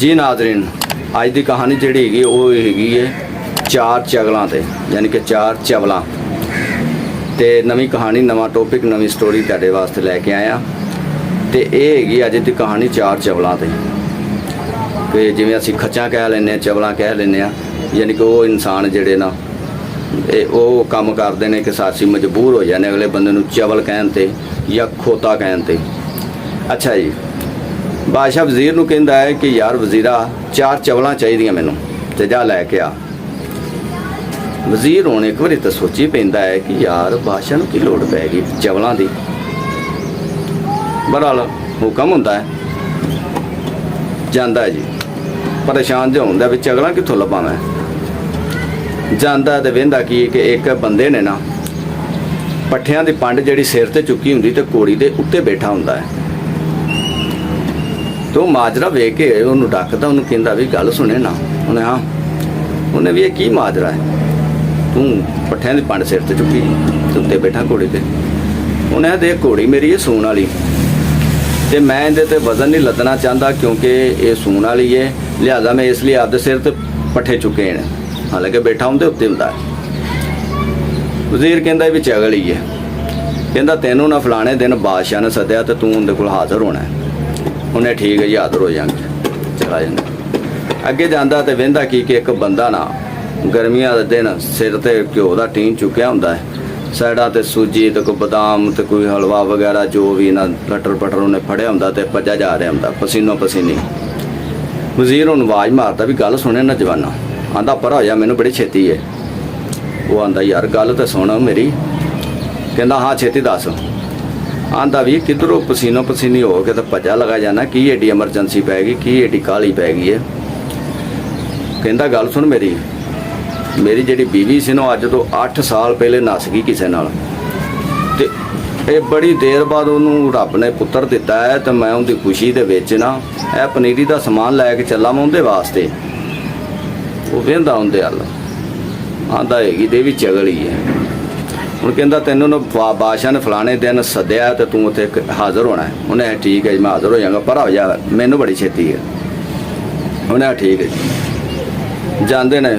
जी नाजरीन, अज की कहानी जिहड़ी हैगी वो हैगी है चार चगलों ते, यानी कि चार चवलों ते नवी कहानी, नवा टॉपिक, नवी स्टोरी तुहाडे वास्ते लैके आया। तो ये हैगी अज की कहानी चार चवलों ते कि जिवें असीं खच्चां कह लैंदे, चवलां कह लैंदे, यानी कि वो इंसान जिहड़े ना वो काम करते हैं कि असीं मजबूर हो जाने अगले बंदे नूं चवल कहण ते या खोता कहण ते। अच्छा जी, बादशाह वजीर नूं कहंदा है कि यार वजीरा चार चवलां चाहिदियां मैनूं ते जा लैके आ। वजीर हुण एक बारी तो सोची पैंदा है कि यार बादशाह नूं की लोड़ पैगी चवलां दी। बहरहाल हुक्म हुंदा है, जांदा है जी, परेशान जो हुंदा भी चगलां कित्थों लभां मैं। जांदा ते वेंदा की कि एक बंदे ने ना पट्ठियां दी पंड जिहड़ी सिर ते चुकी हुंदी ते घोड़ी दे उत्ते बैठा हुंदा है। तो माजरा वेख के उन्होंने डकदा, उन्होंने कहता भी गल सुने ना। उन्हें हाँ, उन्हें भी ये की माजरा है, तू पट्ठियां दी पंड सिर ते चुकी उत्ते बैठा घोड़ी ते। उन्हें देख घोड़ी मेरी ये सूण वाली ते मैं इहदे ते वजन नहीं लदना चाहता क्योंकि ये सूण वाली है, लिहाजा मैं इसलिए आपदे सिर ते पट्ठे चुके हैं, हालांकि बैठा उनके उत्ते हुंदा है। वजीर कहता भी चगल ही है, कहता तेनों ना फलाने दिन बादशाह ने सद्या तो तू उनके कोल हाज़र होना है। उन्हें ठीक है जी, हाज़र हो जाएंगे, चला जाना। अगे जाता तो वेंदा की कि एक बंदा ना गर्मियां दे दिन सिर ते घ्यो दा टीन चुक्या हुंदा है, साइडा ते सूजी ते कोई बदाम ते कोई हलवा वगैरह जो भी ना लटर पटर उन्हें फड़िया हुंदा ते भज्जा जा रहा हुंदा पसीनो पसीनी। वजीर हुण आवाज़ मारता भी गल सुने ना जवाना। आंदा पर हो जा, मैनू बड़ी छेती है। वो आंदा यार गल तो सुन मेरी। कहंदा हाँ छेती दस। आंदा भी किधरों पसीनो पसीनी हो के तो भज्जा लगा जाना, की एडी एमरजेंसी पै गई, की एडी काली पै गई है। कहंदा गल सुन मेरी, मेरी जिहड़ी बीवी सी ना अज तो 8 साल पहले नस गई किसी नाल ते ये बड़ी देर बाद उन्होंने रब ने पुत्र दिता है तो मैं उनकी खुशी दे विच ना यह पनीरी का समान लैके चला मैं उनके वास्ते। वो वेंदा उनके हल, आंदा हैगी ते भी चगल ही है। हुण कहंदा तैनूं ना बादशाह ने फलाने दिन सद्या तो तू उत्थे हाज़र होना है। उन्हें ठीक है जी, मैं हाज़र हो जाऊँगा, पर हो जा, मैनू बड़ी छेती है। उन्हें ठीक है जी, जांदे ने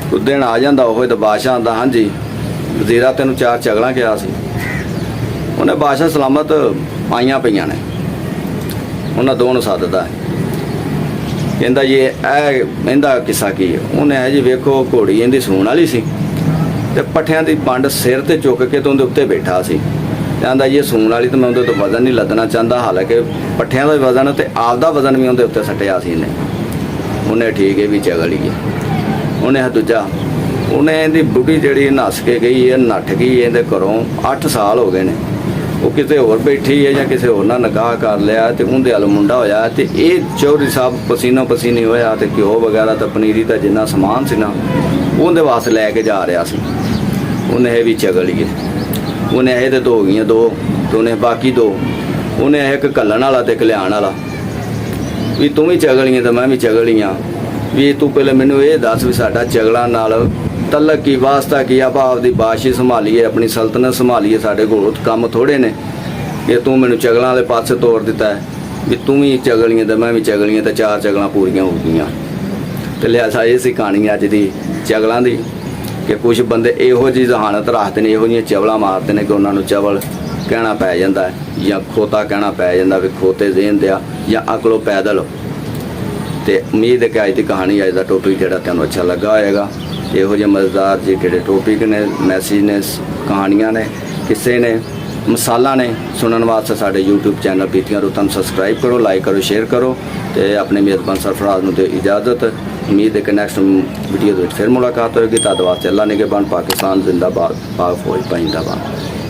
कुछ दिन आ जाता वो तो बादशाह आंदा हाँ जी वजीरा तेनू चार चगलां कहा सी। उन्हें बादशाह सलामत आईयां पईयां ने, उन्हें दोनों सददा है। कहंदा ये इहदा किस्सा की है। उन्हें है जी वेखो घोड़ी इहदी सूण वाली सी ते पट्ठियां दी पंड सिर ते चुक के तो उहदे उत्ते बैठा सी। कहंदा ये सूण वाली तो मैं उहदे तो वजन नहीं लदना चाहता, हालांकि पट्ठियां दा वजन ते आपदा वजन भी उहदे उत्ते सट्टिया सी इहने। उन्हें ठीक है भी चगल ही है। उन्हें दूजा उन्हें इहदी बुढ़ी जिहड़ी नस के गई है, नठ गई इहदे घरों 8 साल हो गए ने, वो किते होर बैठी है या किसी होर नाल निकाह कर लिया तो उहदे हल मुंडा होया ते ये चौधरी साहब पसीनो पसीनी होया ते घ्यो वगैरह तो पनीरी का जिन्ना समान सी ना उहदे वास्ते लैके जा रहा सी। उन्हें भी चगल ही है। उन्हें ये तो हो गई दो, तो उन्हें बाकी दो, उन्हें एक घल्लण वाला ते एक लियाण वाला भी तू भी चगल ही है तो मैं भी चगल ही हाँ। भी तू पहले मैनू ये दस भी साडा चगलां नाल तलक की वास्ता की, आप आपदी बादशाही संभालीए, अपनी सल्तनत संभालीए, साडे कोल काम थोड़े ने कि तू मैनू चगलां वाले पासे तोड़ दिता है भी तू भी चगलियां तो मैं भी चगलियां तो चार चगलां पूरियां हो गईयां। तो लिहाजा ये सी कहानी अज दी चगलां दी कि कुछ बंदे इहो जी जहानत रखते हैं, इहो जी चवलां मारते हैं कि उन्होंने चवल कहना पै जाता है या खोता कहना पै जाता भी खोते जेहन दिया या अकलो पैदल। तो उम्मीद है कि अज की कहानी, अज का टॉपिक जो तुहानू अच्छा लगा होएगा। इहो जिहे मज़ेदार जे किहड़े टॉपिक ने, मैसेज ने, कहानियां ने, किस्से ने, मिसालां ने सुनन वास्ते साडे यूट्यूब चैनल पीतियां रुतां सबसक्राइब करो, लाइक करो, शेयर करो तो अपने मेज़बान सरफराज नूं दे इजाज़त। उम्मीद है कि नैक्सट वीडियो फिर मुलाकात होगी। तद वास्ते अल्लाह निगहबान, पाकिस्तान जिंदाबाद, पाक फौज जिंदाबाद।